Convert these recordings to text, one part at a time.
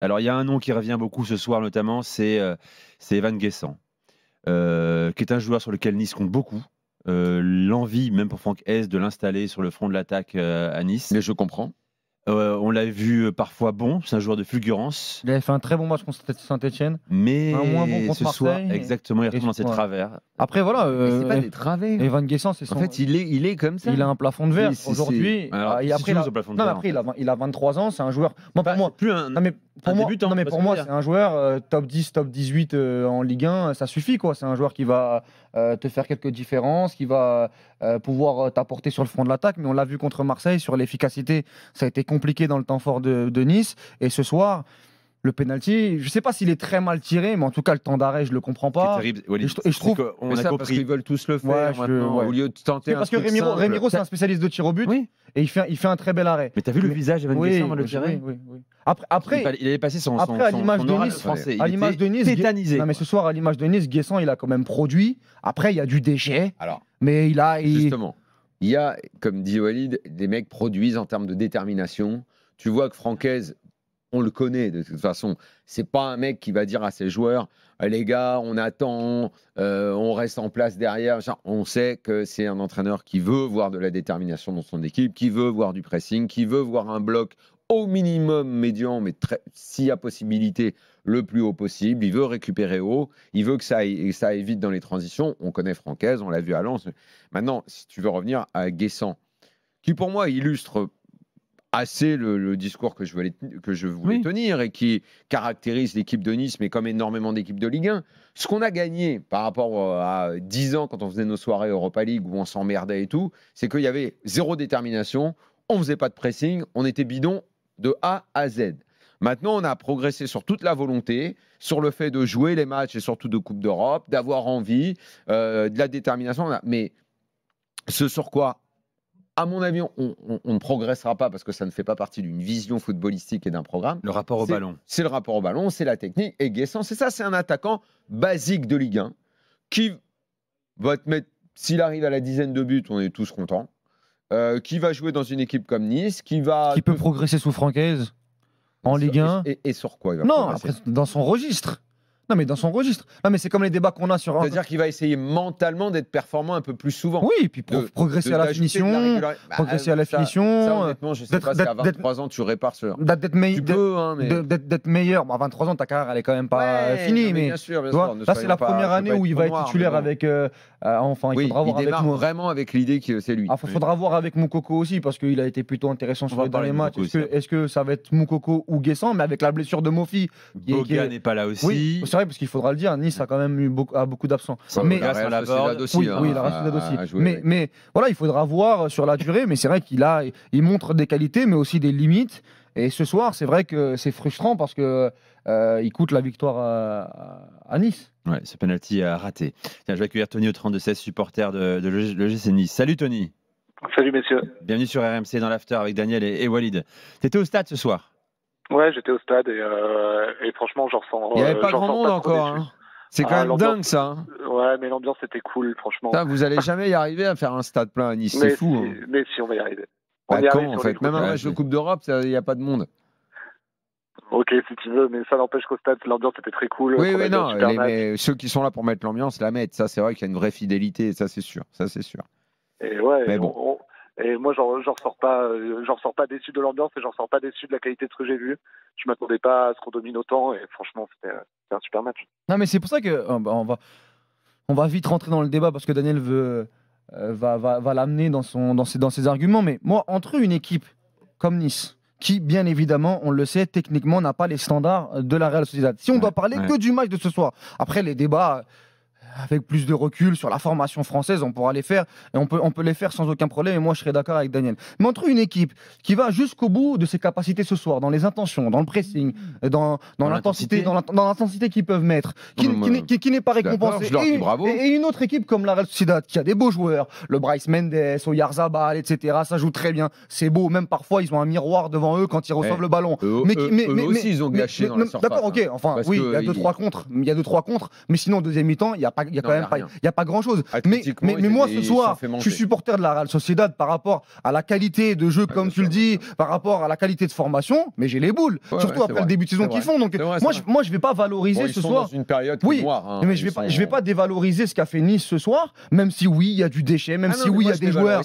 Alors, il y a un nom qui revient beaucoup ce soir, notamment, c'est Evan Guessant, qui est un joueur sur lequel Nice compte beaucoup. L'envie, même pour Franck Hez, de l'installer sur le front de l'attaque à Nice. Mais je comprends. On l'a vu parfois bon, c'est un joueur de fulgurance. Il avait fait un très bon match contre Saint-Etienne. Mais un moins bon contre ce soir, Marseille. exactement, il retourne dans ses travers. Après, voilà. C'est pas des travers. Evan Guessant, c'est son. En fait, il est comme ça. Il a un plafond de verre aujourd'hui. Alors, Et après, il a 23 ans, c'est un joueur. Moi, pour moi, plus un. Non, mais pour moi, débutant, pour moi c'est un joueur top 10, top 18 en Ligue 1, ça suffit quoi. C'est un joueur qui va te faire quelques différences, qui va pouvoir t'apporter sur le front de l'attaque. Mais on l'a vu contre Marseille, sur l'efficacité, ça a été compliqué dans le temps fort de Nice. Et ce soir, le penalty, je ne sais pas s'il est très mal tiré, mais en tout cas, le temps d'arrêt, je ne le comprends pas. C'est terrible. Walid, et je trouve qu'on a compris. Parce qu'ils veulent tous le faire maintenant, au lieu de tenter parce que Remiro, c'est un spécialiste de tir au but. Oui. Et il fait un très bel arrêt. Mais t'as vu le visage d'Evan Guessant avant de le tirer? Oui. Après, il avait passé son à l'image de Nice, français. À l'image de Nice, tétanisé. Non, mais ce soir, à l'image de Nice, Guessant, il a quand même produit. Après, il y a du déchet. Alors, mais justement, il y a, comme dit Walid, des mecs produisent en termes de détermination. Tu vois que Francaise, on le connaît de toute façon. C'est pas un mec qui va dire à ses joueurs les gars, on attend, on reste en place derrière. On sait que c'est un entraîneur qui veut voir de la détermination dans son équipe, qui veut voir du pressing, qui veut voir un bloc au minimum médian, mais s'il y a possibilité, le plus haut possible. Il veut récupérer haut, il veut que ça aille vite dans les transitions. On connaît Francaise, on l'a vu à Lens. Maintenant, si tu veux revenir à Guessant, qui pour moi illustre assez le discours que je voulais tenir et qui caractérise l'équipe de Nice, mais comme énormément d'équipes de Ligue 1. Ce qu'on a gagné par rapport à 10 ans quand on faisait nos soirées Europa League où on s'emmerdait et tout, c'est qu'il y avait zéro détermination, on faisait pas de pressing, on était bidon de A à Z. Maintenant, on a progressé sur toute la volonté, sur le fait de jouer les matchs et surtout de Coupe d'Europe, d'avoir envie, de la détermination. Mais ce sur quoi, à mon avis, on ne progressera pas parce que ça ne fait pas partie d'une vision footballistique et d'un programme. Le rapport au ballon. C'est le rapport au ballon, c'est la technique. Et Guessant, c'est ça, c'est un attaquant basique de Ligue 1 qui va te mettre, s'il arrive à la dizaine de buts, on est tous contents. Qui va jouer dans une équipe comme Nice, qui peut progresser sous Francaise en Ligue 1. Et sur quoi il va progresser? Après, dans son registre. Non, mais dans son registre. Non, mais c'est comme les débats qu'on a sur. C'est-à-dire qu'il va essayer mentalement d'être performant un peu plus souvent. Oui, et puis progresser à la finition. Progresser à la finition. Ça, honnêtement, je ne sais pas si à 23 ans, tu répares ce. D'être meilleur. À 23 ans, ta carrière, elle est quand même pas finie. Mais bien sûr, là, c'est la première année où il va être titulaire avec. Enfin, il faudra voir avec moi. Vraiment avec l'idée que c'est lui. Il faudra voir avec Moukoko aussi, parce qu'il a été plutôt intéressant sur les derniers matchs. Est-ce que ça va être Moukoko ou Guessant? Mais avec la blessure de Mofi. Boga n'est pas là aussi. Parce qu'il faudra le dire, Nice a quand même eu beaucoup d'absents. Mais la Sociedad aussi. Oui, la Sociedad aussi. Mais voilà, il faudra voir sur la durée. Mais c'est vrai il montre des qualités, mais aussi des limites. Et ce soir, c'est vrai que c'est frustrant parce que il coûte la victoire à Nice. Ouais, ce penalty a raté. Tiens, je vais accueillir Tony au 32-16, supporter de l'OGC Nice. Salut Tony. Salut messieurs. Bienvenue sur RMC dans l'after avec Daniel et Walid. T'étais au stade ce soir? Ouais, j'étais au stade et franchement, j'en ressens. Il n'y avait pas grand monde encore. Hein. C'est quand même dingue ça. Ouais, mais l'ambiance était cool, franchement. Putain, vous allez jamais y arriver à faire un stade plein à Nice, c'est fou. Mais si, on va y arriver. Quand en fait? Même un match de Coupe d'Europe, il n'y a pas de monde. Ok, si tu veux, mais ça n'empêche qu'au stade, l'ambiance était très cool. Oui, non, mais ceux qui sont là pour mettre l'ambiance la mettent. Ça, c'est vrai qu'il y a une vraie fidélité, ça c'est sûr. Et ouais, mais bon. Et moi, j'en ressors pas déçu de l'ambiance et j'en ressors pas déçu de la qualité de ce que j'ai vu. Je m'attendais pas à ce qu'on domine autant et franchement, c'était un super match. Non, mais c'est pour ça que on va vite rentrer dans le débat parce que Daniel va l'amener dans ses arguments. Mais moi, entre une équipe comme Nice, qui, bien évidemment, on le sait, techniquement, n'a pas les standards de la Real Sociedad. Si on doit parler que du match de ce soir, après les débats avec plus de recul sur la formation française, on pourra les faire et on peut les faire sans aucun problème. Et moi, je serais d'accord avec Daniel. Mais entre une équipe qui va jusqu'au bout de ses capacités ce soir, dans les intentions, dans le pressing, dans l'intensité qu'ils peuvent mettre, qui n'est pas récompensée, et une autre équipe comme la Real Sociedad qui a des beaux joueurs, le Bryce Mendes, Oyarzabal, etc. Ça joue très bien, c'est beau. Même parfois, ils ont un miroir devant eux quand ils reçoivent le ballon. Eux aussi, ils ont gâché dans la surface. D'accord, ok. Enfin, oui, il y a 2-3 contre. Mais sinon, au deuxième mi-temps, il n'y a il y a quand Non, même y a pas, rien. il y a pas grand-chose. Mais Athlétiquement, moi, ils ce se sont soir, fait je manger. suis supporter de la Real Sociedad par rapport à la qualité de jeu, comme bien tu le sûr, dis, bien sûr. par rapport à la qualité de formation, mais j'ai les boules. Ouais, Surtout ouais, après c'est le début de saison vrai. qu'ils font. Donc, C'est vrai, moi, c'est moi, je vais pas valoriser Bon, ils ce sont soir. dans une période qui Oui, est noire. Hein. mais je vais pas dévaloriser ce qu'a fait Nice ce soir, même si oui, il y a du déchet, même si oui, il y a des joueurs.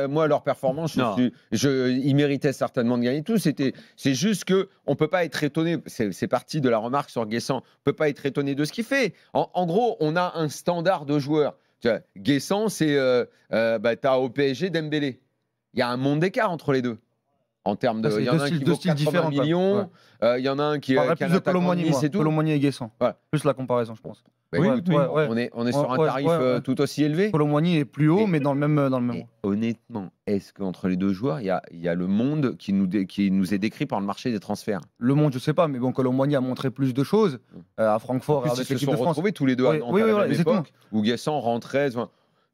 Moi, leur performance, Non. ils méritaient certainement de gagner tout. C'est juste que on peut pas être étonné. C'est parti de la remarque sur Guessant. On peut pas être étonné de ce qu'il fait. En gros, on a un standard de joueurs. Tu vois, Guessant, c'est t'as au PSG Dembélé. Il y a un monde d'écart entre les deux. En termes de, Ça, c'est il y en a un qui deux vaut styles 80 différents, quoi. millions. Il y en a un qui Je est parlerais qui est plus un de attaquant de Colomboigny, Nice moi. et tout. Colomboigny et Guessant. Ouais. Plus la comparaison, je pense. Bah, Ouais, écoute, ouais, ouais. on est sur un Ouais, tarif ouais. tout aussi élevé. Colomboigny est plus haut, Et- mais dans le même. Et honnêtement, est-ce qu'entre les deux joueurs, il y a le monde qui nous est décrit par le marché des transferts? Le monde, je sais pas, mais bon, Colomboigny a montré plus de choses à Francfort En plus, avec ils se l'équipe sont de France. retrouvés tous les deux à Nantes à la même époque, où Guessant rentrait.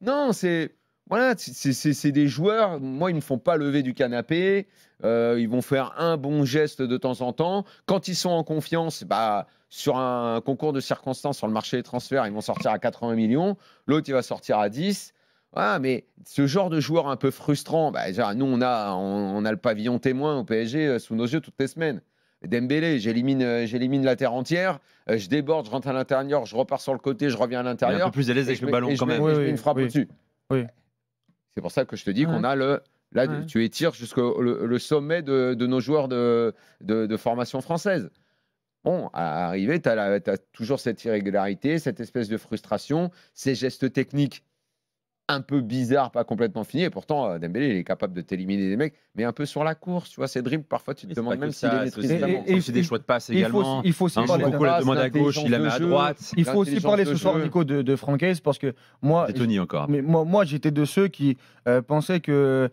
Non, c'est des joueurs. Moi, ils me font pas lever du canapé. Ils vont faire un bon geste de temps en temps. Quand ils sont en confiance, sur un concours de circonstances sur le marché des transferts, ils vont sortir à 80 millions. L'autre, il va sortir à 10. Voilà, mais ce genre de joueur un peu frustrant, nous, on a le pavillon témoin au PSG sous nos yeux toutes les semaines. Dembélé, j'élimine la terre entière, je déborde, je rentre à l'intérieur, je repars sur le côté, je reviens à Il est un l'intérieur. peu plus à l'aise avec le ballon quand même. Je mets une frappe au-dessus. Oui. C'est pour ça que je te dis qu'on a Ouais. tu étires jusqu'au le sommet de nos joueurs de formation française. Bon, à arriver, tu as toujours cette irrégularité, cette espèce de frustration, ces gestes techniques un peu bizarres, pas complètement finis. Et pourtant, Dembélé, il est capable de t'éliminer des mecs, mais un peu sur la course. Tu vois, ces dribbles, parfois, tu te demandes même s'il est maîtrisé. Et C'est des choix de passe également. Il faut aussi Un parler Mokoko la demande à gauche, il la met à droite. Il faut aussi parler ce soir, jeu. Nico, de Francaise, parce que moi, C'est Tony encore. mais moi j'étais de ceux qui pensaient que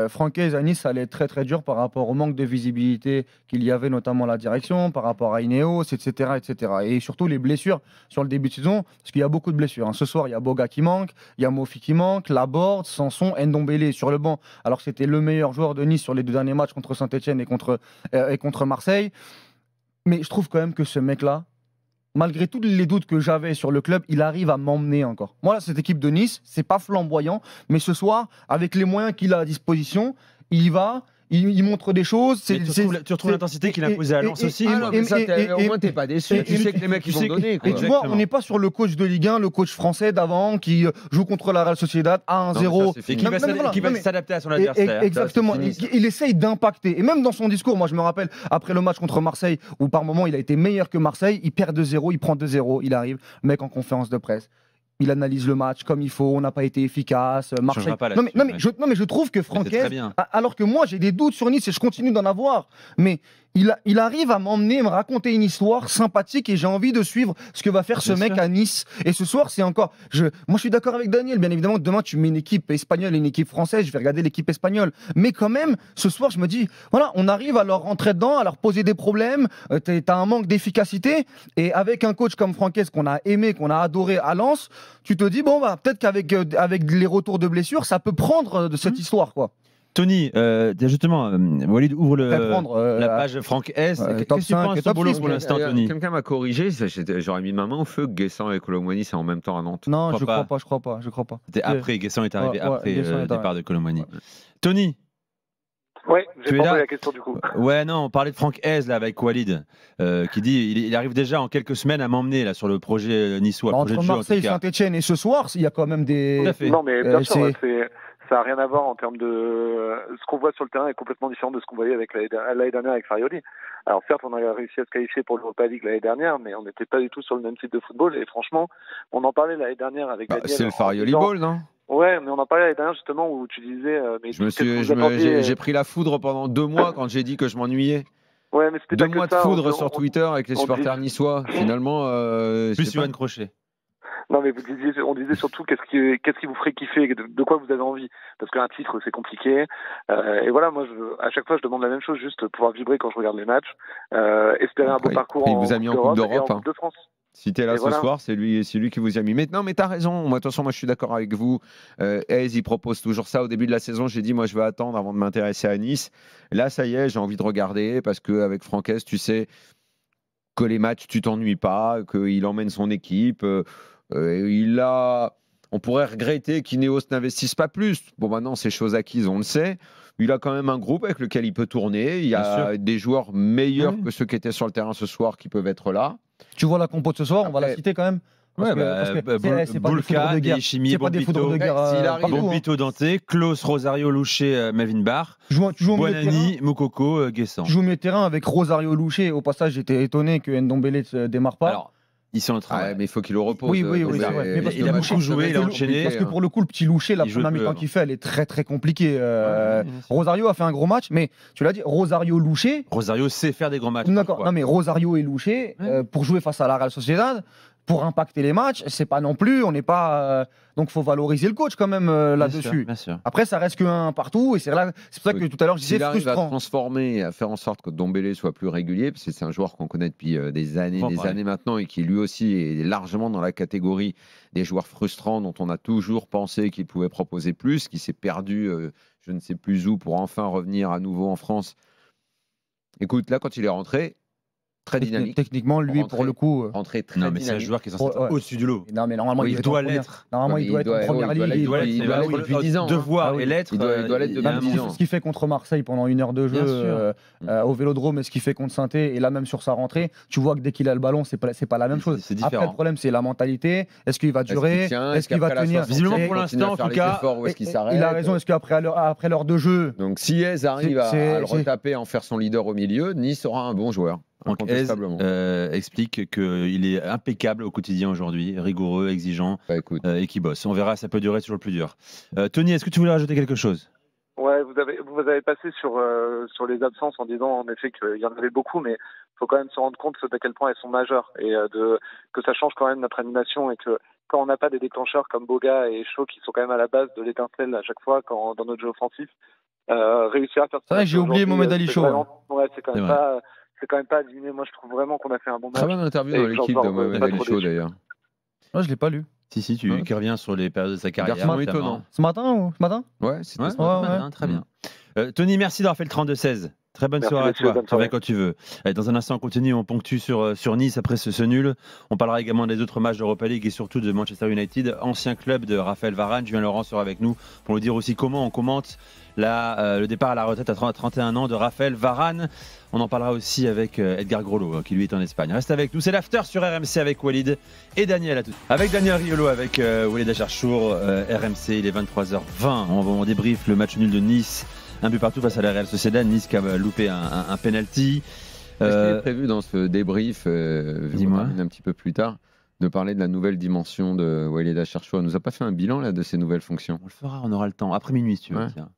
Francaise à Nice, ça allait être très très dur par rapport au manque de visibilité qu'il y avait, notamment à la direction, par rapport à Ineos, etc., etc. Et surtout les blessures sur le début de saison, parce qu'il y a beaucoup de blessures. Hein. Ce soir, il y a Boga qui manque, il y a Mofi qui manque, Laborde, Sanson, Ndombele sur le banc, alors que c'était le meilleur joueur de Nice sur les deux derniers matchs contre Saint-Etienne et contre Marseille. Mais je trouve quand même que ce mec-là, malgré tous les doutes que j'avais sur le club, il arrive à m'emmener encore. Moi, cette équipe de Nice, c'est pas flamboyant, mais ce soir, avec les moyens qu'il a à disposition, il y va. Il montre des choses. Tu retrouves l'intensité qu'il a imposée à Lens aussi. Au moins, t'es pas déçu. Tu sais que les mecs, ils vont donner. Et tu vois, on n'est pas sur le coach de Ligue 1, le coach français d'avant qui joue contre la Real Sociedad à 1-0. Et qui va s'adapter à son adversaire. Exactement. Il essaye d'impacter. Et même dans son discours, moi je me rappelle, après le match contre Marseille, où par moment il a été meilleur que Marseille, il perd 2-0, il prend 2-0, il arrive, le mec en conférence de presse. Il analyse le match comme il faut, on n'a pas été efficace. Marseille. Non, mais je trouve que Francaise, alors que moi j'ai des doutes sur Nice et je continue d'en avoir, mais il arrive à m'emmener, me raconter une histoire sympathique et j'ai envie de suivre ce que va faire ce mec à Nice. Et ce soir, c'est encore. Moi, je suis d'accord avec Daniel. Bien évidemment, demain, tu mets une équipe espagnole et une équipe française. Je vais regarder l'équipe espagnole. Mais quand même, ce soir, je me dis, voilà, on arrive à leur rentrer dedans, à leur poser des problèmes. T'as un manque d'efficacité. Et avec un coach comme Francaise qu'on a aimé, qu'on a adoré à Lens, tu te dis, peut-être qu'avec les retours de blessures, ça peut prendre de cette histoire, quoi. Tony, justement, Walid ouvre la page Franck S. Qu'est-ce que tu penses de ce boulot pour l'instant, Tony? Quelqu'un m'a corrigé, j'aurais mis ma main au feu que Guessant et Colomboigny, c'est en même temps à Nantes. Non, je crois pas. C'était après, Guessant est arrivé après le départ de Colomboigny. Tony? Ouais, j'ai pas la question du coup. Ouais, non, on parlait de Franck Hez là avec Walid, qui dit il arrive déjà en quelques semaines à m'emmener là sur le projet niçois. Entre Marseille, Saint-Etienne et ce soir, il y a quand même des. Tout à fait. Non, mais bien sûr, ça n'a rien à voir en termes de. Ce qu'on voit sur le terrain est complètement différent de ce qu'on voyait avec l'année dernière avec Farioli. Alors certes, on a réussi à se qualifier pour l'Europa League l'année dernière, mais on n'était pas du tout sur le même type de football. Et franchement, on en parlait l'année dernière avec Daniel. C'est le Farioli Ball, non? Ouais, mais on en parlait l'année dernière justement où tu disais. Mais j'ai pris la foudre pendant 2 mois quand j'ai dit que je m'ennuyais. Ouais, mais c'était 2 mois de foudre sur Twitter avec les supporters niçois. Finalement, plus Yoann Crochet. Non, mais on disait surtout qu'est-ce qui vous ferait kiffer, de quoi vous avez envie. Parce qu'un titre, c'est compliqué. Et voilà, moi, à chaque fois, je demande la même chose, juste pouvoir vibrer quand je regarde les matchs. Espérer un beau parcours il vous a mis en Coupe d'Europe, en Coupe de France. Si t'es là ce soir, c'est lui qui vous a mis. Mais non, mais t'as raison. Moi, de toute façon, je suis d'accord avec vous. Hez, il propose toujours ça. Au début de la saison, j'ai dit, moi, je vais attendre avant de m'intéresser à Nice. Là, ça y est, j'ai envie de regarder parce qu'avec Francaise, tu sais que les matchs, tu t'ennuies pas, qu'il emmène son équipe. On pourrait regretter qu'Ineos n'investisse pas plus. Bon, maintenant, c'est chose acquise, on le sait. Il a quand même un groupe avec lequel il peut tourner. Il y a des joueurs meilleurs que ceux qui étaient sur le terrain ce soir qui peuvent être là. Tu vois la compo de ce soir, on va Après- la citer quand même. Parce que c'est pas des foudres Boulka, de guerre. Chimie, C'est pas des foudres de guerre. S'il arrive, partout, hein. Bompito, Dante, Klaus, Rosario, Louché, Melvin Barr, Tu joues au milieu de terrain. Buonanni, Moukoko, Guessant. Tu joues au milieu de terrain avec Rosario Louché. Au passage, j'étais étonné que Ndombele ne démarre pas. Alors, ils sont en train Ah, mais il faut qu'il le repose. Oui, Donc, c'est vrai. Mais parce il a que beaucoup joué, il a enchaîné. Parce que pour le coup, le petit Louché, la Il joue première peu, mi-temps hein. qu'il fait, elle est très très compliquée. Ouais, bien sûr. Rosario a fait un gros match, mais tu l'as dit, Rosario Louché. Rosario sait faire des grands matchs. D'accord. parfois. Non, mais Rosario et Louché, Ouais. pour jouer face à la Real Sociedad, pour impacter les matchs, c'est pas non plus. On n'est pas. Donc, faut valoriser le coach quand même Bien là-dessus. sûr, bien sûr. Après, ça reste qu'un partout, et c'est pour ça que tout à l'heure je disais S'il arrive à frustrant. transformer et à faire en sorte que Dombele soit plus régulier, parce que c'est un joueur qu'on connaît depuis des années maintenant et qui lui aussi est largement dans la catégorie des joueurs frustrants dont on a toujours pensé qu'il pouvait proposer plus, qui s'est perdu je ne sais plus où pour enfin revenir à nouveau en France. Écoute, là quand il est rentré, très dynamique, Techniquement, lui, Rentré. pour le coup. rentré très Non, mais c'est un dynamique. joueur qui est censé être Ouais. au-dessus du lot. Non, mais normalement, Il être doit en première- l'être. Normalement, Ouais, il doit être en première il doit ligue. l'être, il doit l'être depuis 10 ans. Devoir Ah oui. et l'être. Il doit l'être depuis Même 10 ans. ce qu'il fait contre Marseille pendant 1 heure de jeu Bien sûr. au Vélodrome et ce qu'il fait contre Saint-Étienne et là même sur sa rentrée, tu vois que dès qu'il a le ballon, c'est pas la même chose. C'est Après différent. le problème c'est la mentalité. Est-ce qu'il va Est-ce qu'il durer? tient? Est-ce qu'il va qu'après la tenir? 60e, Visiblement, Et- pour il continue à l'instant, en faire tout les cas, efforts, où est-ce qu'il et- s'arrête? Il a raison. Est-ce qu'après l'heure de jeu, Donc si Hez arrive C'est- à le c'est- retaper, à en faire son leader au milieu, Nice aura un bon joueur, Donc, Hez incontestablement. explique qu'il est impeccable au quotidien aujourd'hui, rigoureux, exigeant Bah, écoute, et qui bosse. On verra, ça peut durer, c'est toujours le plus dur. Tony, est-ce que tu voulais rajouter quelque chose? Ouais, vous avez passé sur les absences en disant en effet qu'il y en avait beaucoup, mais il faut quand même se rendre compte d'à quel point elles sont majeures et que ça change quand même notre animation et que quand on n'a pas des déclencheurs comme Boga et Shaw qui sont quand même à la base de l'étincelle à chaque fois dans notre jeu offensif, réussir à faire. C'est vrai que j'ai oublié Mohamed Ali Shaw. Ouais, c'est quand même C'est pas. C'est quand même pas adminé. Moi, je trouve vraiment qu'on a fait un bon match. très bonne interview Et dans que l'équipe j'en de parle Mohamed pas Ali trop Shaw déçu. d'ailleurs. moi je l'ai pas lu. Si, Ouais. qui revient sur les périodes de sa carrière. Garçon notamment. étonnant. Ce matin? Ouais, c'était Ouais, ce matin. très bien, très bien. Tony, merci d'avoir fait le 32-16. Très bonne Merci, soirée à messieurs, toi. bonne Tu reviens soirée. quand tu veux. Allez, dans un instant, on continue, on ponctue sur Nice après ce nul. On parlera également des autres matchs d'Europa League et surtout de Manchester United, ancien club de Raphaël Varane. Julien Laurent sera avec nous pour nous dire aussi comment on commente le départ à la retraite à 31 ans de Raphaël Varane. On en parlera aussi avec Edgar Groslo, qui lui est en Espagne. Reste avec nous, c'est l'after sur RMC avec Walid et Daniel. À tout. Avec Daniel Riolo, avec Walid Acharchour, RMC, il est 23h20. On débriefe le match nul de Nice. Un but partout face à la Real Sociedad. Nice qui a loupé un penalty. Est-ce qu'il est prévu dans ce débrief, Dis-moi. on termine un petit peu plus tard, de parler de la nouvelle dimension de Walid Acharchour? Elle nous a pas fait un bilan là de ses nouvelles fonctions. On le fera, on aura le temps. Après minuit, si tu veux. Ouais. Tiens.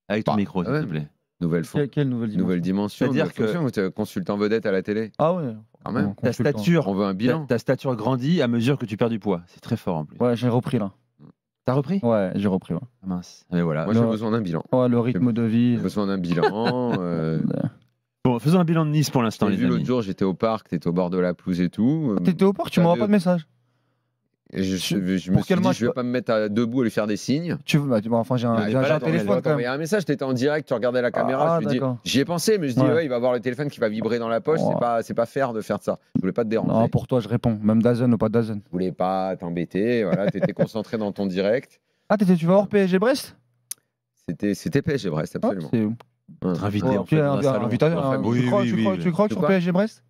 Avec ton Bah, micro, s'il ouais, te plaît. Quelle nouvelle dimension? Nouvelle dimension. C'est-à-dire nouvelle fonction, vous êtes consultant vedette à la télé. Ah ouais. Quand même. Ta stature, On veut un bilan. ta stature grandit à mesure que tu perds du poids. C'est très fort en plus. Ouais, j'ai repris là. T'as repris? Ouais, j'ai repris. Ouais. Ah, mince. Mais voilà. Moi j'ai Non. besoin d'un bilan. Ouais, le rythme de vie. J'ai besoin d'un bilan. Bon, faisons un bilan de Nice pour l'instant, J'ai les vu amis. l'autre jour, j'étais au parc, t'étais au bord de la pelouse et tout. T'étais au port, tu m'envoies pas de message. Et je Pour me suis quel dit, match je vais pas me mettre debout et lui faire des signes. Tu veux, enfin, j'ai un, Ah, j'ai il un fallait téléphone quand t'envoyer même. un message, t'étais en direct, tu regardais la caméra, Ah, je lui dis, d'accord. j'y ai pensé, mais je dis, Ouais. ouais, il va avoir le téléphone qui va vibrer dans la poche, Ouais. c'est pas faire de faire ça. Je voulais pas te déranger. Non, pour toi, je réponds. Même Dazen ou pas Dazen. Je voulais pas t'embêter, voilà, t'étais concentré dans ton direct. Ah, tu vas voir PSG Brest? C'était PSG Brest, Ah, absolument. c'est. Invité, Ouais, en ok, fait, dans un salon. invitateur, Enfin, hein. oui, Tu crois que sur Quoi PSG Brest?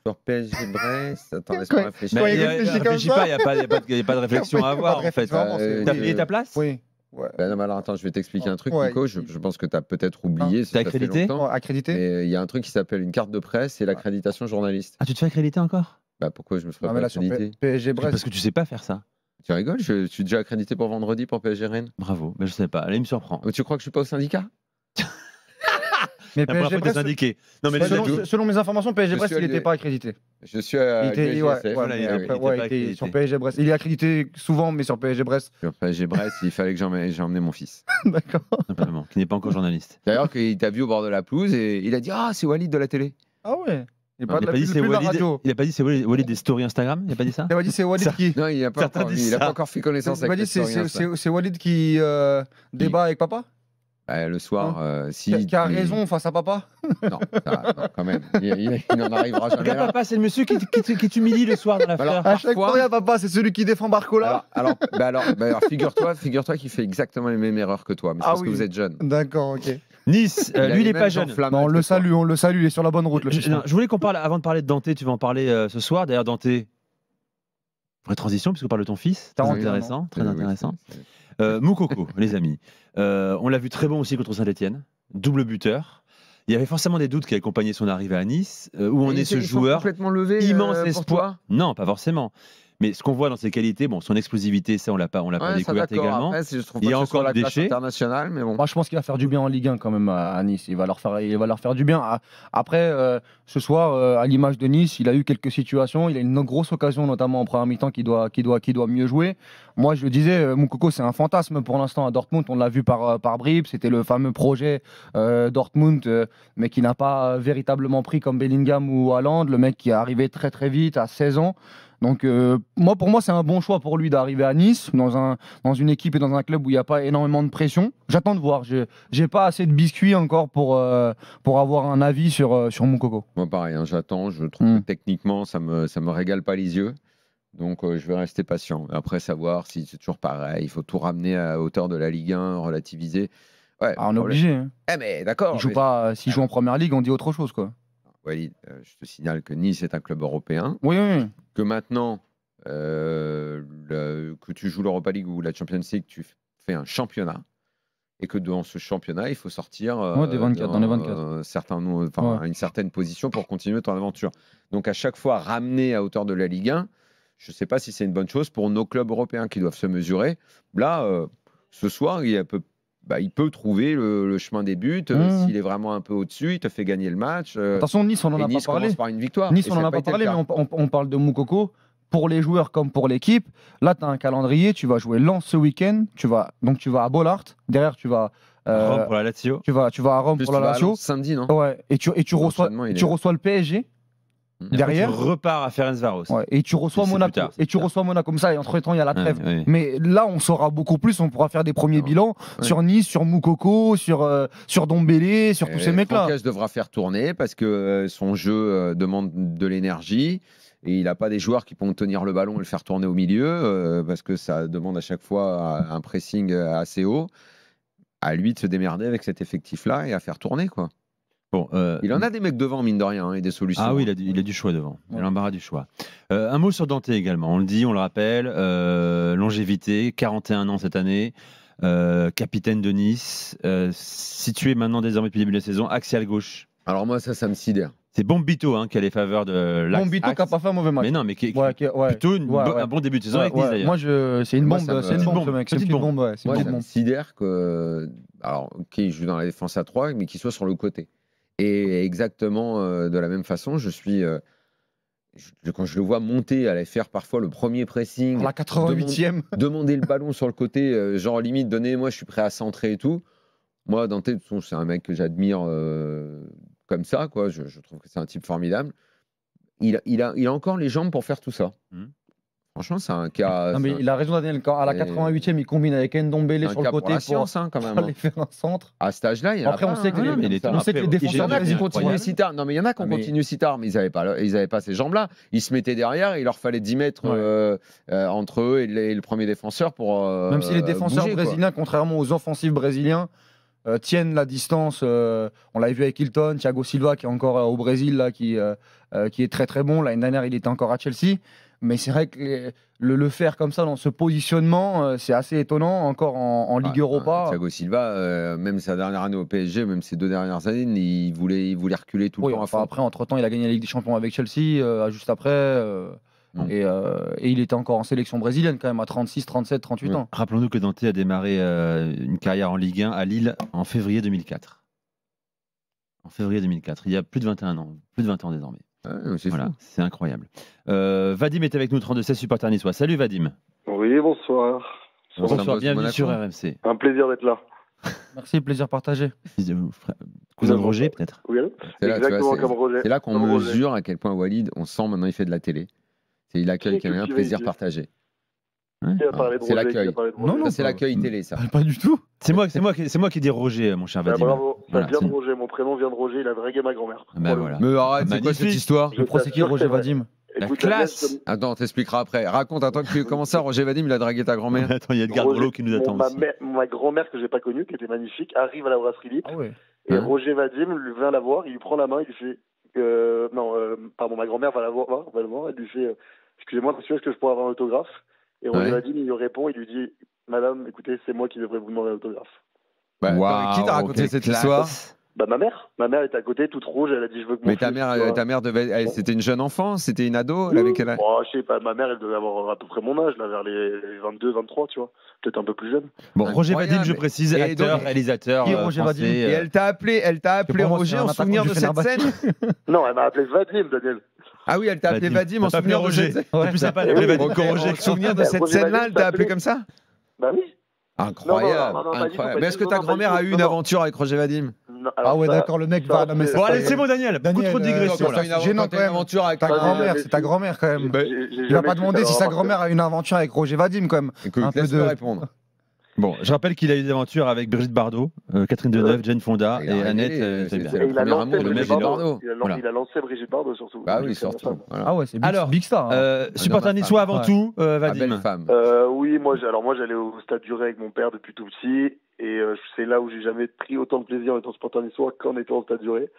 Sur PSG Brest, attends, Quoi laisse-moi réfléchir. Quoi, Mais il réfléchit comme réfléchis ça. pas, il n'y a pas de réflexion à avoir en fait. Vraiment, c'est- T'as payé ta place? Oui. Ouais. Ben non, mais alors attends, je vais t'expliquer un truc, Ouais, Nico. Je pense que tu as peut-être oublié. T'as ça fait accrédité longtemps. Accrédité? Mais il y a un truc qui s'appelle une carte de presse et l'accréditation journaliste. Ah, tu te fais accréditer encore? Bah pourquoi je me ferais Non, pas mais là, sur accréditer PSG Brest. Parce que tu sais pas faire ça. Tu rigoles, je suis déjà accrédité pour vendredi pour PSG Rennes. Bravo, mais je sais pas. Là, il me surprend. Tu crois que je suis pas au syndicat? Mais La première PSG fois que t'es Brest. indiqué. Non, mais les Selon mes informations, PSG Je Brest, suis il n'était allé- pas accrédité. Je suis Il à était, l'USGSF. ouais, voilà, il mais était après, pas ouais, il était accrédité. sur PSG Brest. Il est accrédité souvent, mais sur PSG Brest. Sur PSG Brest, il fallait que j'ai emmené mon fils. D'accord. Simplement, qui n'est pas encore journaliste. D'ailleurs, il t'a vu au bord de la pelouse et il a dit ah c'est Walid de la télé. Ah ouais. Il Il n'a pas dit c'est Walid. Il a pas dit c'est Walid des stories Instagram. Il a pas dit ça. Il m'a dit c'est Walid Ça- qui. Non, il n'a pas, Certains encore, disent il a ça. pas encore fait connaissance Il m'a avec dit la story Insta. c'est Walid qui débat avec papa. Le soir, Qui a raison face à papa. Non, quand même. Il n'en arrivera jamais Regarde, là. papa, c'est le monsieur qui t'humilie le soir dans la Alors, fleur. À chaque fois, regarde, papa, c'est celui qui défend Barcola. Alors, figure-toi qu'il fait exactement les mêmes erreurs que toi, mais c'est parce que vous êtes jeune. D'accord, ok. Nice, lui, il n'est pas jeune. Non, on le salue, il est sur la bonne route. Le Je voulais qu'on parle, avant de parler de Dante, tu vas en parler ce soir. D'ailleurs, Dante, vraie transition, puisqu'on parle de ton fils. Très intéressant. Très intéressant. Moukoko, les amis. On l'a vu très bon aussi contre Saint-Etienne. Double buteur. Il y avait forcément des doutes qui accompagnaient son arrivée à Nice. Où en est ce joueur complètement levé, immense pour espoir. Non, pas forcément. Mais ce qu'on voit dans ses qualités, bon, son explosivité, ça, on l'a pas découverte également. Après, je trouve il y a pas que ce soit encore la des classe déchets. internationale, mais bon. Moi, je pense qu'il va faire du bien en Ligue 1 quand même à Nice. Il va leur faire du bien. Après, ce soir, à l'image de Nice, il a eu quelques situations. Il a une grosse occasion, notamment en première mi-temps, qui doit mieux jouer. Moi, je le disais, Moukoko, c'est un fantasme pour l'instant à Dortmund. On l'a vu par bribes. C'était le fameux projet Dortmund, mais qui n'a pas véritablement pris comme Bellingham ou Haaland. Le mec qui est arrivé très très vite à 16 ans. Donc, pour moi, c'est un bon choix pour lui d'arriver à Nice, dans une équipe et dans un club où il n'y a pas énormément de pression. J'attends de voir. Je n'ai pas assez de biscuits encore pour avoir un avis sur Moukoko. Moi, pareil, hein, j'attends. Je trouve que techniquement, ça me régale pas les yeux. Donc, je vais rester patient. Après, savoir si c'est toujours pareil. Il faut tout ramener à hauteur de la Ligue 1, relativiser. Ouais, on est obligé. Hein. Mais d'accord. S'il joue en première ligue, on dit autre chose, quoi. Walid, je te signale que Nice est un club européen. Oui. Que maintenant, que tu joues l'Europa League ou la Champions League, tu fais un championnat. Et que dans ce championnat, il faut sortir dans les 24. Une certaine position pour continuer ton aventure. Donc à chaque fois, ramener à hauteur de la Ligue 1, je ne sais pas si c'est une bonne chose pour nos clubs européens qui doivent se mesurer. Là, ce soir, il peut trouver le chemin des buts. S'il est vraiment un peu au-dessus, il te fait gagner le match. Attention, Nice, on n'en a pas parlé. Par une victoire. Nice, on n'en a pas parlé, mais on parle de Moukoko. Pour les joueurs comme pour l'équipe, là, tu as un calendrier. Tu vas jouer Lens ce week-end. Tu vas à Bollaert. Derrière, tu vas Rome pour la Lazio. Tu vas à Rome pour la Lazio. Samedi, non? Ouais. Et tu reçois le PSG. Derrière, tu repars à Ferencváros. Ouais, et tu reçois Monaco. Reçois Monaco comme ça. Et entre temps, il y a la trêve. Ouais. Mais là, on saura beaucoup plus. On pourra faire des premiers bilans sur Nice, sur Moukoko, sur Dombélé, sur tous ces mecs-là. Francaise devra faire tourner parce que son jeu demande de l'énergie. Et il n'a pas des joueurs qui pourront tenir le ballon et le faire tourner au milieu parce que ça demande à chaque fois un pressing assez haut. À lui de se démerder avec cet effectif-là et à faire tourner, quoi. Bon, il en a des mecs devant, mine de rien, et des solutions. Ah oui, il a du choix devant. Il a l'embarras du choix. Un mot sur Dante également. On le dit, on le rappelle. Longévité, 41 ans cette année. Capitaine de Nice. Situé maintenant désormais depuis le début de la saison. Axial gauche. Alors moi, ça me sidère. C'est Bombito qui a les faveurs de l'axe. Bombito qui n'a pas fait un mauvais match. Mais non, mais plutôt un bon début de saison avec Nice d'ailleurs. Moi, c'est une bombe, c'est une bombe, ce mec. C'est une bombe. Moi, ça me sidère qu'il joue dans la défense à 3, mais qu'il soit sur le côté. Et exactement de la même façon, quand je le vois monter, aller faire parfois le premier pressing, la 88e, demander le ballon sur le côté, genre limite, donnez-moi, je suis prêt à centrer et tout. Moi, Dante, c'est un mec que j'admire comme ça, quoi. Je trouve que c'est un type formidable. Il a encore les jambes pour faire tout ça. Franchement, c'est un cas. Non, mais il a raison, Daniel. Quand à la 88e, il combine avec Ndombele sur le côté pour aller faire un centre. À cet âge-là, il y en a. Après, on sait que les défenseurs brésiliens continuent si tard. Non, mais il y en a qui ont continué si tard, mais ils n'avaient pas ces jambes-là. Ils se mettaient derrière, il leur fallait 10 mètres entre eux et le premier défenseur pour. Même si les défenseurs brésiliens, contrairement aux offensifs brésiliens, tiennent la distance. On l'avait vu avec Hilton, Thiago Silva qui est encore au Brésil là, qui est très très bon. L'année dernière, il était encore à Chelsea. Mais c'est vrai que le faire comme ça dans ce positionnement, c'est assez étonnant. Encore en Ligue Europa. Thiago Silva, même sa dernière année au PSG, même ses 2 dernières années, il voulait reculer tout le temps. Enfin, après, entre-temps, il a gagné la Ligue des Champions avec Chelsea, juste après. Et il était encore en sélection brésilienne quand même à 36, 37, 38 ans. Rappelons-nous que Dante a démarré une carrière en Ligue 1 à Lille en février 2004. En février 2004, il y a plus de 21 ans, plus de 20 ans désormais. Voilà, c'est incroyable. Vadim est avec nous, 32-16 supporter niçois. Salut Vadim. Oui, bonsoir. Bonsoir, bienvenue sur RMC. Un plaisir d'être là. Merci, plaisir partagé. Cousin de Roger peut-être. Oui, exactement comme Roger. C'est là qu'on mesure à quel point Walid, on sent maintenant il fait de la télé. Il accueille quand même un plaisir partagé. Ouais. Qui a parlé de C'est Roger, l'accueil. qui a parlé de Non, Roger. non. Ça, c'est l'accueil télé, ça. Pas du tout. C'est moi qui dis Roger, mon cher Bah, Vadim. bravo, ça Voilà, vient c'est- de Roger, mon prénom vient de Roger, il a dragué ma grand-mère. Bah, Pour le voilà. coup. Mais arrête, c'est quoi cette Magnifique. histoire Je Le procès qui t'assure que Roger c'est vrai. Vadim. La Écoute, classe. Attends, on t'expliquera après. Raconte, attends, comment ça, Roger Vadim, il a dragué ta grand-mère? Attends, il y a Edgar Roger- Brolo qui nous attend ma, aussi. ma grand-mère que j'ai pas connue, qui était magnifique, arrive à la brasserie Lippe. Ah ouais. Et Hein Roger Vadim lui vient la voir, il lui prend la main, il lui fait pardon, ma grand-mère va le voir, elle lui fait excusez-moi, monsieur, est-ce que je pourrais avoir un autographe? Et Roger Ouais. Vadim, il lui répond, il lui dit madame, écoutez, c'est moi qui devrais vous demander un autographe. Bah, attends, Waouh, qui t'a raconté quelle cette classe. histoire? Bah ma mère était à côté, toute rouge, elle a dit je veux que mon Mais ta fils mère, soit- ta mère c'était une jeune enfant? C'était une ado? Elle avait quel âge? Oh, je sais pas, ma mère, elle devait avoir à peu près mon âge, là, vers les 22, 23, tu vois. Peut-être un peu plus jeune. Bon, Roger Incroyable. Vadim, je précise, Et acteur, donc- réalisateur, Qui est Roger français, Vadim Et elle t'a appelé, pour moi, Roger c'est un en souvenir de attaquant cette du scène? Non, elle m'a appelé Vadim, Daniel. Ah oui, elle t'a appelé Vadim en T'as pas appelé souvenir de Roger. cette scène? C'est plus sympa Eh d'appeler oui. Vadim que En Roger. souvenir de Ouais, cette Roger scène-là, Vadim elle t'a appelé s'appelait- comme ça? Bah oui. Incroyable, Non, pas du tout, incroyable. pas Mais du est-ce que tout, ta non, pas grand-mère du a tout, eu une non. aventure avec Roger Vadim? Non, Ah alors ouais, ça- d'accord, le mec ça, va. Non, mais c'est- Bon, ça, allez, c'est- c'est bon, Daniel. Beaucoup Daniel, trop de digressions, quand là. t'as une Gênant, aventure, t'as une aventure avec ta ta grand-mère, grand-mère. c'est ta grand-mère quand même. Bah, Tu vas pas demander si sa grand-mère a une aventure avec Roger Vadim quand même. Écoute, Un peu laisse-le de- répondre. Bon, je rappelle qu'il a eu des aventures avec Brigitte Bardot, Catherine Deneuve, Jane Fonda Il a et révélé, Annette c'est- Taibert. c'est Et le il a premier lancé amour de Brigitte Brigitte Bardot. Bardot. Voilà. Il a lancé Brigitte Bardot, surtout. Bah oui, Jusqu'à ma surtout. femme. Voilà. Ah ouais, c'est Alors, Big Star. hein. supporter ma niçois avant Ouais. tout, Ah, Vadim. belle femme. Oui, moi j'allais au Stade du Ré avec mon père depuis tout petit. Et c'est là où j'ai jamais pris autant de plaisir en étant supporter niçois qu'en étant au Stade du Ré.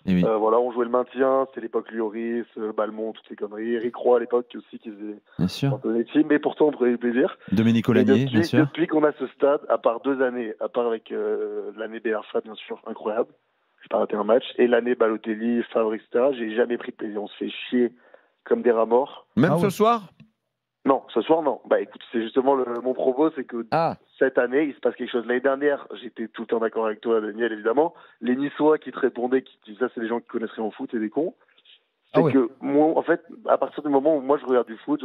Eh oui, Voilà, on jouait le maintien, c'était l'époque Lloris, Balmont, toutes ces conneries. Eric Roy à l'époque aussi qui faisait bien sûr. un peu des teams, mais pourtant on prenait du plaisir. Domenico Et Lanier, bien sûr. depuis qu'on a ce stade, à part 2 années, à part avec l'année BRFA bien sûr, incroyable, j'ai pas raté un match, et l'année Balotelli, Favre, etc., j'ai jamais pris de plaisir. On se fait chier comme des rats morts. Même Ah ce ouais. soir? Non, ce soir non. Bah écoute, c'est justement mon propos, c'est que Ah, cette année, il se passe quelque chose. L'année dernière, j'étais tout le temps d'accord avec toi, Daniel, évidemment. Les Niçois qui te répondaient, qui disaient ça, c'est des gens qui connaissent rien au foot et des cons. C'est Ah ouais. que moi, en fait, à partir du moment où moi je regarde du foot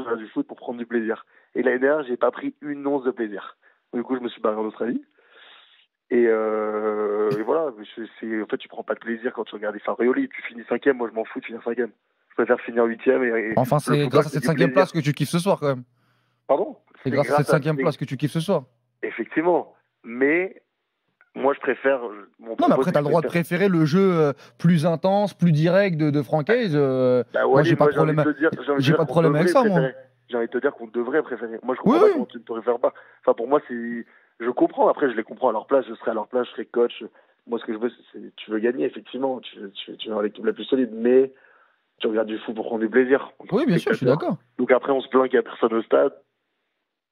pour prendre du plaisir. Et l'année dernière, j'ai pas pris une once de plaisir. Du coup, je me suis barré en Australie. Et voilà, en fait, tu prends pas de plaisir quand tu regardes les Farioli. Tu finis 5e, moi je m'en fous de finir 5e. Je préfère finir 8e. Enfin, c'est football, grâce à c'est cette du 5e plaisir. place que tu kiffes ce soir quand même. Pardon? C'est grâce à cette 5e place que tu kiffes ce soir. Effectivement. Mais moi, je préfère. Non, mais après, t'as le droit de préférer le jeu plus intense, plus direct de Francaise. Bah, Moi, j'ai pas de j'ai envie problème. de te dire- envie de J'ai dire pas de qu'on problème avec devrait ça, moi. préférer. J'ai envie de te dire qu'on devrait préférer. Moi, je comprends Oui, pas oui. comment tu ne préfères pas. Enfin, pour moi, c'est. Je comprends. Après, je les comprends à leur place. Je serai à leur place. Je serai coach. Moi, ce que je veux, c'est. Tu veux gagner, effectivement. Tu veux avoir l'équipe la plus solide. Mais tu regardes du foot pour prendre du plaisir. Oui, bien sûr, je suis d'accord. Donc après, on se plaint qu'il n'y a personne au stade.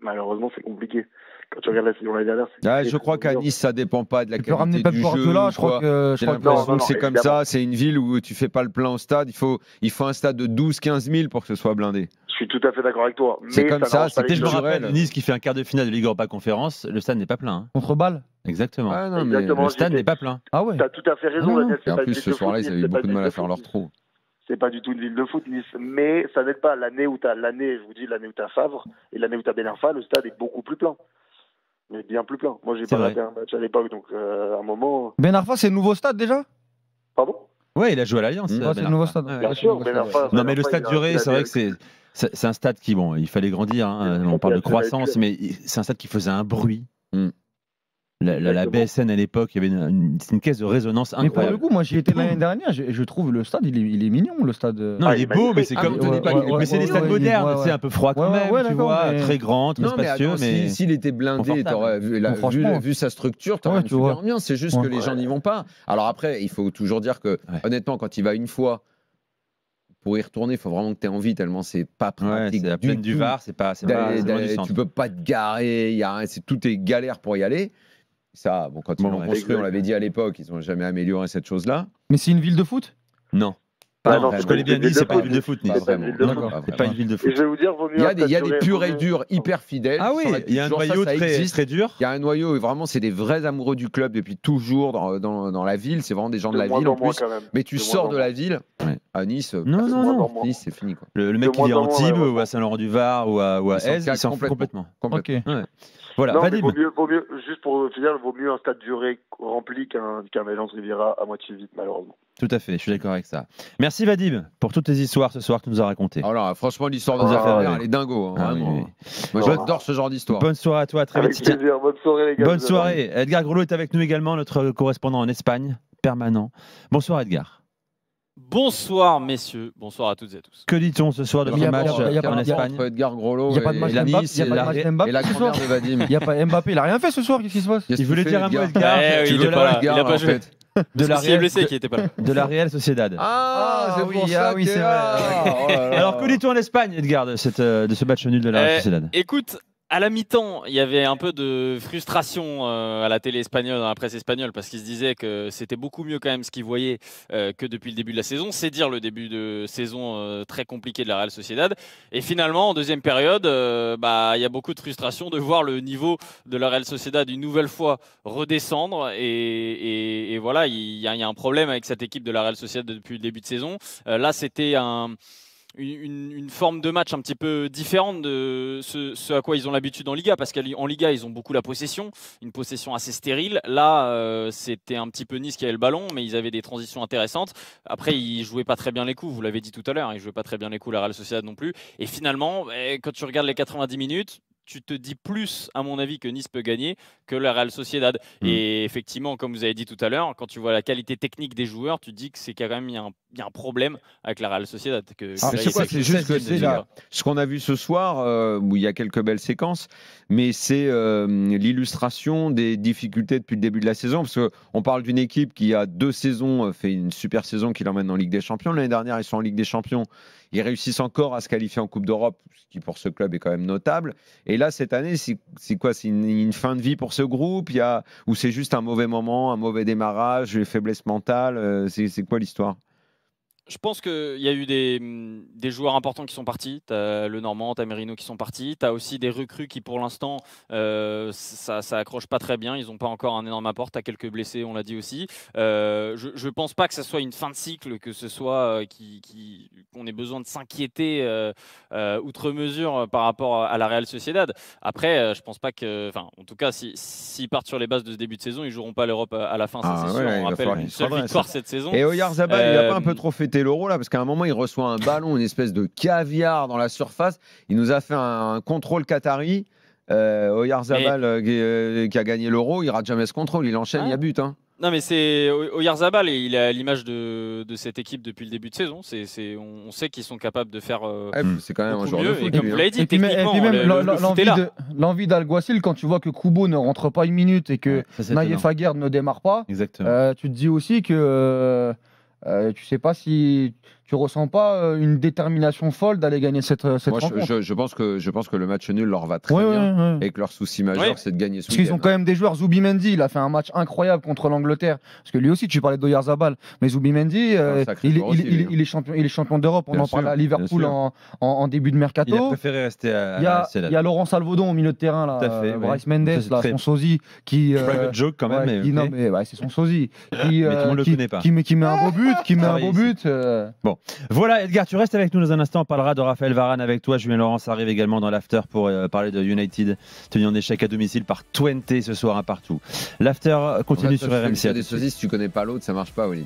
Malheureusement, c'est compliqué. Quand tu regardes la saison l'année dernière, c'est. Ah, très, je crois très qu'à dur. Nice, ça dépend pas de la Tu peux ramener qualité Pep du jeu. Guardiola, ou je crois quoi. que. J'ai je crois que- l'impression Non, que c'est comme évidemment. ça. C'est une ville où tu fais pas le plein au stade. Il faut un stade de 12-15 000 pour que ce soit blindé. Je suis tout à fait d'accord avec toi. C'est mais comme ça, n'arrange pas c'est les Je me choses. culturel. rappelle, Nice qui fait un quart de finale de Ligue Europa Conférence, le stade n'est pas plein. hein. Contre Bâle. Exactement. Ah non, mais Exactement. Le stade j'étais- n'est pas plein. Ah ouais. T'as tout à fait raison, Non, non. Daniel. c'est Et en pas une plus, ville ce de soir-là, foot, ils Nice, avaient c'est pas beaucoup de une mal ville à faire foot, leur Nice. trou. C'est pas du tout une ville de foot, Nice. Mais ça n'aide pas. L'année où je vous dis, l'année où t'as Favre et l'année où t'as Ben Arfa, le stade est beaucoup plus plein. Mais bien plus plein. Moi, j'ai C'est pas vrai. raté un match à l'époque, donc à un moment. Ben Arfa, c'est le nouveau stade déjà. Pardon? Ouais, il a joué à l'Alliance. Ouais, Ben c'est le nouveau Arfa. stade. Ouais, Bien ouais. sûr, c'est Ben le Arfa. Non, mais le Ben stade Arfa, du il a- Ré, il a c'est vrai des- que c'est un stade qui, bon, il fallait grandir. hein. On parle de croissance, mais c'est un stade qui faisait un bruit. Mm. La Exactement. BSN à l'époque, il y avait c'est une caisse de résonance Mais pour le incroyable. coup, moi j'y étais l'année dernière. Je trouve le stade, il est mignon, le stade. Non, Ah, il il est est beau, mais c'est magnifique. comme. Ah, mais te dis pas qu'il est mais c'est les stades ouais, modernes, ouais, c'est un peu froid quand Ouais, même, ouais, tu d'accord, vois, mais- très grand, très Non, mais spacieux, attends, mais. s'il était blindé, confortable. t'aurais vu, Non, franchement. vu sa structure, Ouais, t'aurais une tu super vois. ambiance. C'est juste Ouais. que les gens n'y vont pas. Alors après, il faut toujours dire que, honnêtement, quand il va une fois, pour y retourner, il faut vraiment que tu aies envie, tellement c'est pas Ouais, pratique. c'est la du plaine du tout. Var, c'est pas D'aller- c'est loin du d'aller- centre. tu peux pas te garer, tout est galère pour y aller. Ça, bon, quand ils Bon, l'ont ouais. construit, on l'avait dit à l'époque, ils n'ont jamais amélioré cette chose-là. Mais c'est une ville de foot. Non. Ah Non, non, je connais bien Nice, c'est pas une ville de foot, Pas Nice. C'est pas une vraiment. ville de Non, foot. pas D'accord. C'est vraiment. pas une ville de Et foot. je vais vous dire, vaut mieux Il y a un des, il y a stade des du purs Ré, et vaut mieux- durs hyper fidèles. Ah oui, Ça aurait pu il y a un toujours ça, noyau ça très, existe. très dur. Il y a un noyau, et vraiment, c'est des vrais amoureux du club depuis toujours dans la ville. C'est vraiment des gens de la moins ville en moins, plus. quand même. Mais tu De moins sors en de moins. la ville, Ouais. à Nice, Non, personne- non, moins non. en moins. Nice, c'est fini, quoi. Le mec De qui est moins en en moins, Antibes ouais, ou à Saint-Laurent-du-Var ou à Il s'en Aise, il cache s'en fout complètement. complètement. Ok. Ouais. Voilà, Non, mais Vadim. vaut mieux, juste pour finir, vaut mieux un stade duré rempli qu'un Allianz Riviera à moitié vide, malheureusement. Tout à fait, je suis d'accord avec ça. Merci Vadim pour toutes tes histoires ce soir que tu nous as racontées. Alors, franchement, l'histoire de Ça fait Zerber, rêver. elle est dingo, hein, Ah, vraiment. oui, oui. Moi, j'adore ce genre d'histoire. Bonne soirée à toi, à très Avec vite. plaisir. Bonne soirée, les gars. Bonne Vous soirée. Edgar Grelot est avec nous également, notre correspondant en Espagne, permanent. Bonsoir Edgar. Bonsoir messieurs, bonsoir à toutes et à tous. Que dit-on ce soir de Il y ce a- match il y a- en Espagne? Entre Edgar Grelot Il n'y a pas de et match la Mbappé, Nice il y a pas de match et Mbappé la ce grand-mère soir. de Vadim. Il y a pas Mbappé, il a rien fait ce soir. Qu'est-ce qui se passe? Qu'est-ce Il que voulait tu dire fais, un mot Edgar Edgar. Eh oui, Tu il veux est pas pas là, Edgar, il a pas en joué. fait. De la S'il est Real, blessé qui était pas là. de la Real Sociedad. Ah, c'est oui, pour ça oui, qu'il c'est est là. vrai. Oh là là. Alors que dit-on en Espagne, Edgar, de ce match nul de la Real Sociedad? Écoute, à la mi-temps, il y avait un peu de frustration à la télé espagnole, dans la presse espagnole, parce qu'ils se disaient que c'était beaucoup mieux quand même ce qu'ils voyaient que depuis le début de la saison. C'est dire le début de saison très compliqué de la Real Sociedad. Et finalement, en deuxième période, il y a beaucoup de frustration de voir le niveau de la Real Sociedad une nouvelle fois redescendre. Et voilà, il y a un problème avec cette équipe de la Real Sociedad depuis le début de saison. Là, c'était une forme de match un petit peu différente de ce à quoi ils ont l'habitude en Liga, parce qu'en Liga ils ont beaucoup la possession, une possession assez stérile. Là c'était un petit peu Nice qui avait le ballon, mais ils avaient des transitions intéressantes. Après ils jouaient pas très bien les coups, vous l'avez dit tout à l'heure, ils jouaient pas très bien les coups la Real Sociedad non plus. Et finalement quand tu regardes les 90 minutes, tu te dis plus, à mon avis, que Nice peut gagner que la Real Sociedad. Et effectivement, comme vous avez dit tout à l'heure, quand tu vois la qualité technique des joueurs, tu te dis que c'est quand même il y a un problème avec la Real Sociedad. Mais c'est quoi, c'est juste que c'est ce qu'on a vu ce soir, où il y a quelques belles séquences, mais c'est l'illustration des difficultés depuis le début de la saison, parce qu'on parle d'une équipe qui a 2 saisons fait une super saison qui l'emmène en Ligue des Champions. L'année dernière, ils sont en Ligue des Champions. Ils réussissent encore à se qualifier en Coupe d'Europe, ce qui pour ce club est quand même notable. Et là, cette année, c'est quoi? C'est une fin de vie pour ce groupe, ou c'est juste un mauvais moment, un mauvais démarrage, une faiblesse mentale? C'est quoi l'histoire? Je pense qu'il y a eu des joueurs importants qui sont partis. Tu as le Normand, tu as Merino qui sont partis. Tu as aussi des recrues qui, pour l'instant, ça accroche pas très bien. Ils n'ont pas encore un énorme apport. Tu as quelques blessés, on l'a dit aussi. Je ne pense pas que ce soit une fin de cycle, que ce soit qu'on ait besoin de s'inquiéter outre mesure par rapport à la Real Sociedad. Après, je pense pas que... En tout cas, s'ils partent sur les bases de ce début de saison, ils ne joueront pas l'Europe à la fin. Ça, c'est sûr. On rappelle une seule victoire cette saison. Et Oyarzabal, il n'a pas un peu trop fêté l'Euro là, parce qu'à un moment il reçoit un ballon, une espèce de caviar dans la surface. Il nous a fait un contrôle qatari. Oyarzabal qui a gagné l'Euro, il rate jamais ce contrôle, il enchaîne, il y a but. Hein. Non mais c'est Oyarzabal et il est à l'image de cette équipe depuis le début de saison. On sait qu'ils sont capables de faire c'est quand même un joueur mieux. de foot. Et comme vous l'avez dit, Et puis techniquement, même le foot est là. l'envie d'Alguacil, quand tu vois que Kubo ne rentre pas une minute et que Naïef Aguerd ne démarre pas, Exactement. tu te dis aussi que tu sais pas si tu ressens pas une détermination folle d'aller gagner cette Moi, rencontre. je pense que le match nul leur va très bien et que leur souci majeur c'est de gagner ce Parce qu'ils week-end. ont quand même des joueurs. Zubimendi, il a fait un match incroyable contre l'Angleterre. Parce que lui aussi, tu parlais d'Oyarzabal, mais Zubimendi, il est champion d'Europe. On Bien en parlait sûr, à Liverpool bien en début de mercato. Il a préféré rester à Il y a Laurent Salvaudon au milieu de terrain, là, Tout à fait, Bryce oui. Mendes, Ça, là, c'est son sosie, qui private joke quand même. non, c'est son sosie, Mais tout le monde le connaît pas. qui met un beau but, Voilà, Edgar, tu restes avec nous dans un instant. On parlera de Raphaël Varane avec toi. Julien Laurence arrive également dans l'after pour parler de United, tenu en échec à domicile par Twente ce soir un partout. L'after continue sur RMC. Des sosies, si tu connais pas l'autre, ça marche pas, Walid.